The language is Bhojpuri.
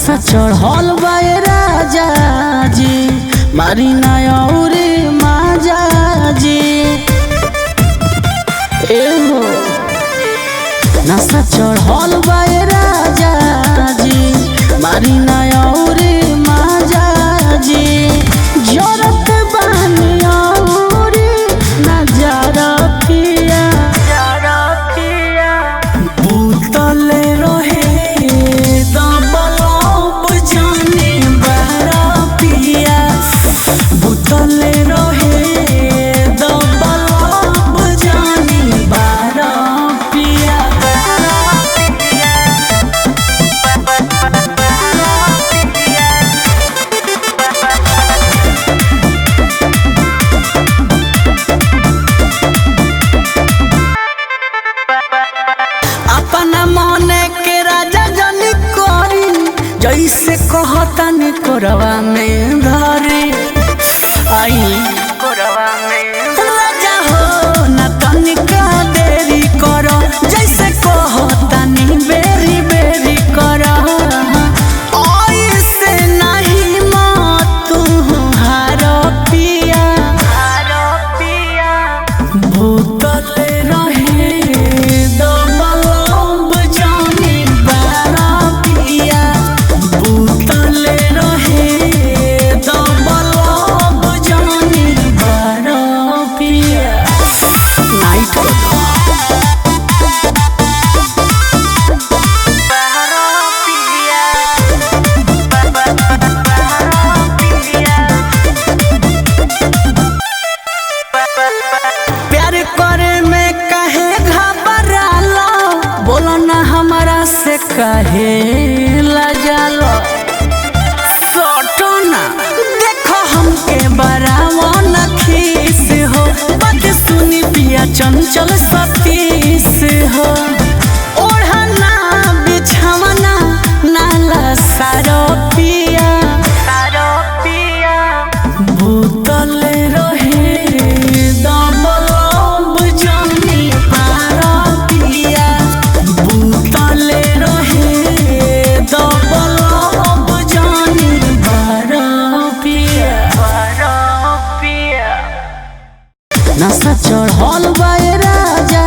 नशा चढ़ल बा राजा जी मारी नौरी माजा जी एहो नशा चढ़ल बा राजा जी मारी नौरी माजा जी जरत बानी औरी नजारा पिया भूतले रहे दबलब जाने बारा पिया भूतले रहे दबलब जाने बारा पिया अपना मने के राजा जनी करी जैसे कहतनी कोरवा में धरी आई कोरवा में राजा हो ना तनिका देरी करो जैसे कहतनी बेरी बेरी करो ऐसे नहीं मत तू हारो पिया भूतले रहे दबलब जाने बारा पिया भूतले रहे दबलब जाने बारा पिया नाइट प्यार करे में काहे घबरालो बोलो ना हमारा से काहे लजालो सोटो ना देखो हमके बरावो न खीस हो बात सुनी पिया चंचल सतीस हो ओढ़ना बिछवना नाला सारो पिया भूतले रहे दबलब जाने बारा पिया भूतले रहे दबलब जाने बारा पिया नशा चढ़ल बा राजा